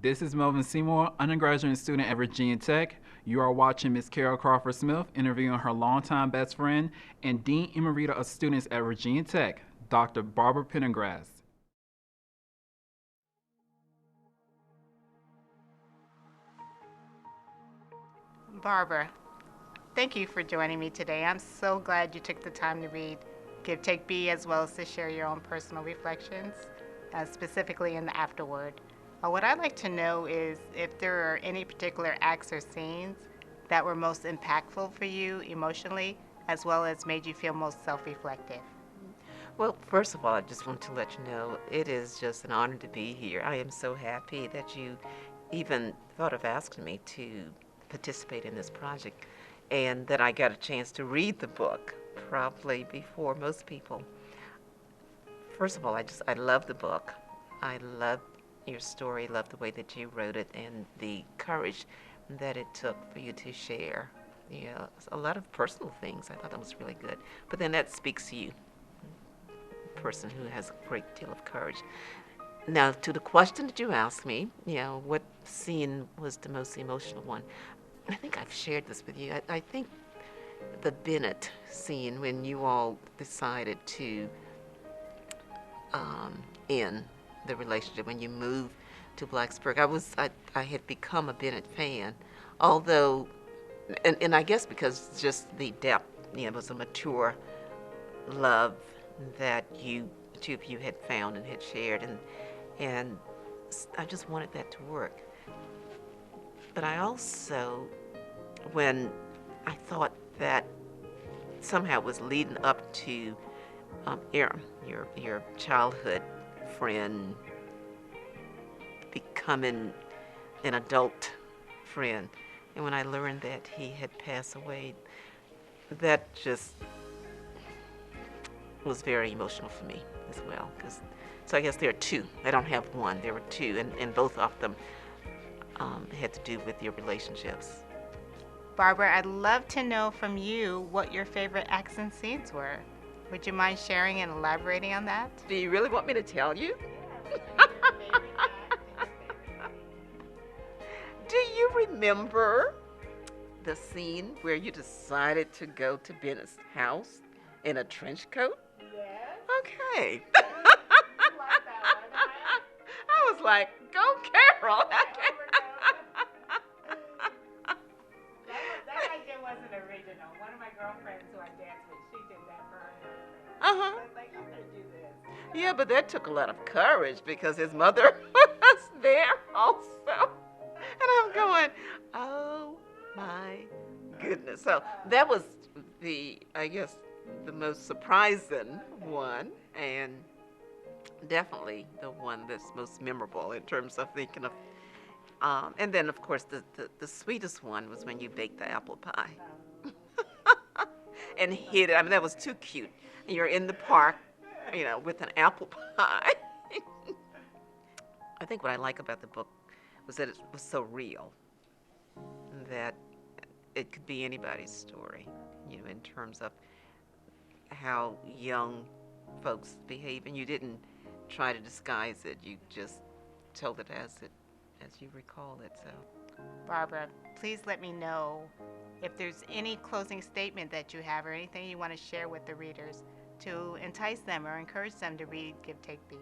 This is Melvin Seymour, undergraduate student at Virginia Tech. You are watching Miss Carol Crawford Smith interviewing her longtime best friend and Dean Emerita of Students at Virginia Tech, Dr. Barbara Pendergrass. Barbara, thank you for joining me today. I'm so glad you took the time to read Give, Take, Be, as well as to share your own personal reflections, specifically in the afterword. What I'd like to know is if there are any particular acts or scenes that were most impactful for you emotionally, as well as made you feel most self-reflective. Well, first of all, I just want to let you know it is just an honor to be here. I am so happy that you even thought of asking me to participate in this project and that I got a chance to read the book probably before most people. First of all, I love the book. I love your story, love the way that you wrote it and the courage that it took for you to share. Yeah, a lot of personal things. I thought that was really good. But then that speaks to you, a person who has a great deal of courage. Now, to the question that you asked me, what scene was the most emotional one? I think I've shared this with you. I think the Bennett scene when you all decided to end the relationship, when you moved to Blacksburg. I had become a Bennett fan, although, and I guess because just the depth, it was a mature love that the two of you had found and had shared, and I just wanted that to work. But I also, when I thought that somehow it was leading up to your childhood friend becoming an adult friend, and when I learned that he had passed away, that just was very emotional for me as well. So I guess there are two. I don't have one. There were two, and both of them had to do with your relationships. Barbara, I'd love to know from you what your favorite acts and scenes were. Would you mind sharing and elaborating on that? Do you really want me to tell you? Do you remember the scene where you decided to go to Bennett's house in a trench coat? Yes. Okay. I like that one. I was like, go Carol. That idea wasn't original. One of my girlfriends who I danced with, she did that for her boyfriend. Uh-huh. I was like, I'm going to do this. Yeah, but that took a lot of courage because his mother was there also. And I'm going, oh my goodness. So that was I guess, the most surprising one, and definitely the one that's most memorable in terms of thinking of. And then, of course, the sweetest one was when you baked the apple pie and hid it. I mean, that was too cute. And you're in the park, with an apple pie. I think what I like about the book was that it was so real, that it could be anybody's story, in terms of how young folks behave, and you didn't try to disguise it. You just told it as you recall it. So, Barbara, please let me know if there's any closing statement that you have or anything you want to share with the readers to entice them or encourage them to read Give, Take, Be.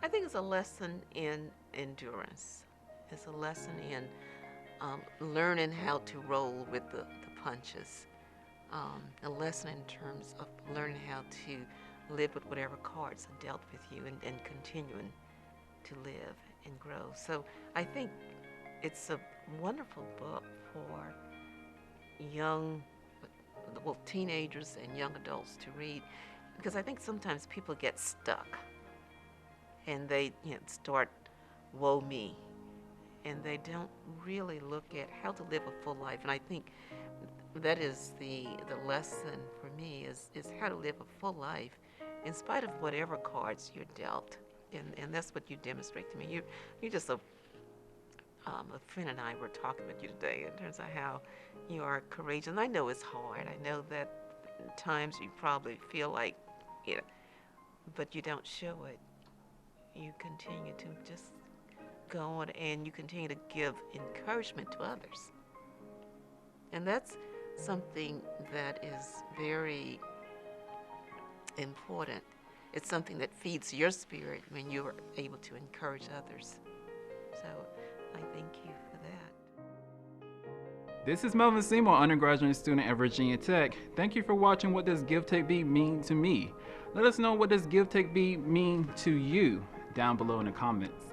I think it's a lesson in endurance. It's a lesson in learning how to roll with the punches. A lesson in terms of learning how to live with whatever cards are dealt with you and continuing to live and grow. So I think it's a wonderful book for teenagers and young adults to read, because I think sometimes people get stuck and they start woe me, and they don't really look at how to live a full life. And I think that is the lesson for me is how to live a full life in spite of whatever cards you're dealt. And that's what you demonstrate to me. You're just a friend, and I were talking with you today in terms of how you are courageous. And I know it's hard. I know that at times you probably feel like, but you don't show it. You continue to just keep going and you continue to give encouragement to others. And that's something that is very important. It's something that feeds your spirit when you are able to encourage others. So I thank you for that. This is Melvin Seymour, undergraduate student at Virginia Tech. Thank you for watching What Does Give Take Be Mean to Me? Let us know what does Give Take Be mean to you down below in the comments.